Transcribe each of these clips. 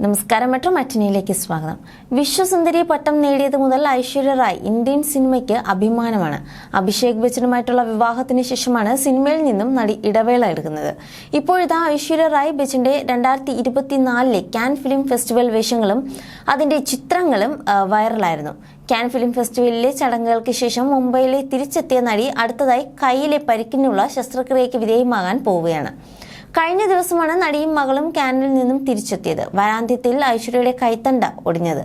നമസ്കാരം മെട്രോ മാറ്റിനിയിലേക്ക് സ്വാഗതം. വിശ്വസുന്ദരി പട്ടം നേടിയത് മുതൽ ഐശ്വര്യ റായ് ഇന്ത്യൻ സിനിമയ്ക്ക് അഭിമാനമാണ്. അഭിഷേക് ബച്ചനുമായിട്ടുള്ള വിവാഹത്തിന് ശേഷമാണ് സിനിമയിൽ നിന്നും നടി ഇടവേള എടുക്കുന്നത്. ഇപ്പോഴിതാ ഐശ്വര്യ റായ് ബച്ചന്റെ 2024 കാൻ ഫിലിം ഫെസ്റ്റിവൽ വേഷങ്ങളും അതിന്റെ ചിത്രങ്ങളും വൈറലായിരുന്നു. കാൻ ഫിലിം ഫെസ്റ്റിവലിലെ ചടങ്ങുകൾക്ക് ശേഷം മുംബൈയിലെ തിരിച്ചെത്തിയ നടി അടുത്തതായി കൈയിലെ പരിക്കിനുള്ള ശസ്ത്രക്രിയയ്ക്ക് വിധേയമാകാൻ പോവുകയാണ്. കഴിഞ്ഞ ദിവസമാണ് നടിയും മകളും കാനിൽ നിന്നും തിരിച്ചെത്തിയത്. വാരാന്ത്യത്തിൽ ഐശ്വര്യയുടെ കൈത്തണ്ട ഒടിഞ്ഞത്.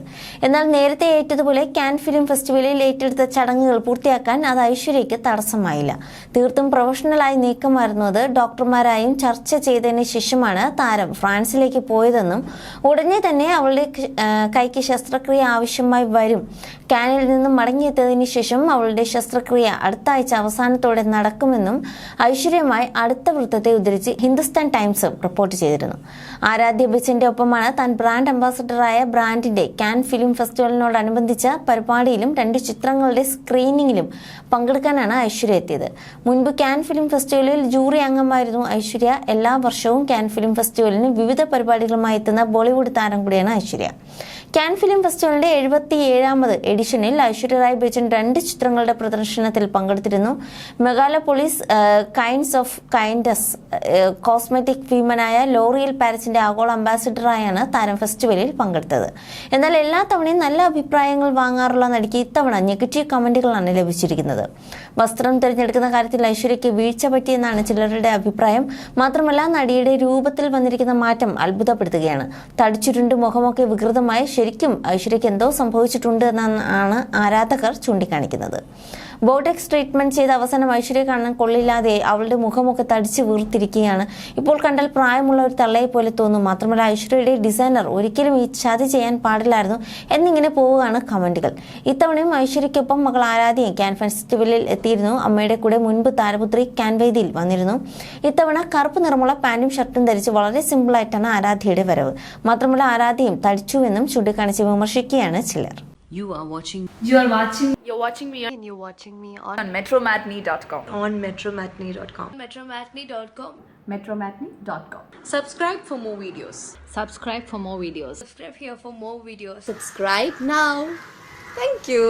എന്നാൽ നേരത്തെ ഏറ്റതുപോലെ കാൻ ഫിലിം ഫെസ്റ്റിവലിൽ ഏറ്റെടുത്ത ചടങ്ങുകൾ പൂർത്തിയാക്കാൻ അത് ഐശ്വര്യയ്ക്ക് തടസ്സമായില്ല. തീർത്തും പ്രൊഫഷണലായി നീക്കമായിരുന്നു അത്. ഡോക്ടർമാരായും ചർച്ച ചെയ്തതിന് ശേഷമാണ് താരം ഫ്രാൻസിലേക്ക് പോയതെന്നും ഉടനെ തന്നെ അവളുടെ കൈക്ക് ശസ്ത്രക്രിയ ആവശ്യമായി വരും. കാനിൽ നിന്നും മടങ്ങിയെത്തിയതിനു ശേഷം അവളുടെ ശസ്ത്രക്രിയ അടുത്ത ആഴ്ച അവസാനത്തോടെ നടക്കുമെന്നും ഐശ്വര്യമായി അടുത്ത വൃത്തത്തെ ഉദ്ധരിച്ച് ഹിന്ദുസ്ഥാൻ ടൈംസ് റിപ്പോർട്ട് ചെയ്തിരുന്നു. ആരാധ്യ ബച്ചന്റെ ഒപ്പമാണ് താൻ ബ്രാൻഡ് അംബാസഡറായ ബ്രാൻഡിന്റെ കാൻ ഫിലിം ഫെസ്റ്റിവലിനോടനുബന്ധിച്ച പരിപാടിയിലും 2 ചിത്രങ്ങളുടെ സ്ക്രീനിങ്ങിലും പങ്കെടുക്കാനാണ് ഐശ്വര്യ എത്തിയത്. മുൻപ് കാൻ ഫിലിം ഫെസ്റ്റിവലിൽ ജൂറി അംഗമായിരുന്നു ഐശ്വര്യ. എല്ലാ വർഷവും കാൻ ഫിലിം ഫെസ്റ്റിവലിന് വിവിധ പരിപാടികളുമായി എത്തുന്ന ബോളിവുഡ് താരം കൂടിയാണ് ഐശ്വര്യ. കാൻ ഫിലിം ഫെസ്റ്റിവലിന്റെ 77ാമത് എഡിഷനിൽ ഐശ്വര്യ റായ് ബച്ചൻ 2 ചിത്രങ്ങളുടെ പ്രദർശനത്തിൽ പങ്കെടുത്തിരുന്നു. മെഗാലോപോളിസ്, കൈൻഡ്സ് ഓഫ് കൈൻഡസ്, കോസ്മെറ്റിക് ഭീമനായ ലോറിയൽ പാരിസിന്റെ ആഗോള അംബാസിഡറായാണ് താരം ഫെസ്റ്റിവലിൽ പങ്കെടുത്തത്. എന്നാൽ എല്ലാ തവണയും നല്ല അഭിപ്രായങ്ങൾ വാങ്ങാറുള്ള നടിക്ക് ഇത്തവണ നെഗറ്റീവ് കമന്റുകളാണ് ലഭിച്ചിരിക്കുന്നത്. വസ്ത്രം തിരഞ്ഞെടുക്കുന്ന കാര്യത്തിൽ ഐശ്വര്യയ്ക്ക് വീഴ്ച പറ്റിയെന്നാണ് ചിലരുടെ അഭിപ്രായം. മാത്രമല്ല, നടിയുടെ രൂപത്തിൽ വന്നിരിക്കുന്ന മാറ്റം അത്ഭുതപ്പെടുത്തുകയാണ്. തടിച്ചുരുണ്ട് മുഖമൊക്കെ വികൃതമായി ശരിക്കും ഐശ്വര്യയ്ക്ക് എന്തോ സംഭവിച്ചിട്ടുണ്ട് എന്നാണ് ആരാധകർ ചൂണ്ടിക്കാണിക്കുന്നത്. ബോട്ടക്സ് ട്രീറ്റ്മെന്റ് ചെയ്ത അവസാനം ഐശ്വര്യ കാണാൻ കൊള്ളില്ലാതെ അവളുടെ മുഖമൊക്കെ തടിച്ച് വീർത്തിരിക്കുകയാണ്. ഇപ്പോൾ കണ്ടാൽ പ്രായമുള്ള ഒരു തള്ളയെ പോലെ തോന്നും. മാത്രമല്ല, ഐശ്വര്യയുടെ ഡിസൈനർ ഒരിക്കലും ഈ ചതി ചെയ്യാൻ പാടില്ലായിരുന്നു എന്നിങ്ങനെ പോവുകയാണ് കമന്റുകൾ. ഇത്തവണയും ഐശ്വര്യയ്ക്കൊപ്പം മകൾ ആരാധ്യയും കാൻ ഫെസ്റ്റിവലിൽ എത്തിയിരുന്നു. അമ്മയുടെ കൂടെ മുൻപ് താരപുത്രി കാൻ വേദിയിൽ വന്നിരുന്നു. ഇത്തവണ കറുപ്പ് നിറമുള്ള പാന്റും ഷർട്ടും ധരിച്ച് വളരെ സിമ്പിളായിട്ടാണ് ആരാധ്യയുടെ വരവ്. മാത്രമല്ല, ആരാധ്യയും തടിച്ചുവെന്നും ചൂണ്ടിക്കാണിച്ച് വിമർശിക്കുകയാണ് ചിലർ. You're watching me and you're watching me on metromatney.com. on metromatney.com. Metromatney.com. metromatney.com. Subscribe for more videos. Subscribe for more videos. Subscribe here for more videos. Subscribe now. Thank you.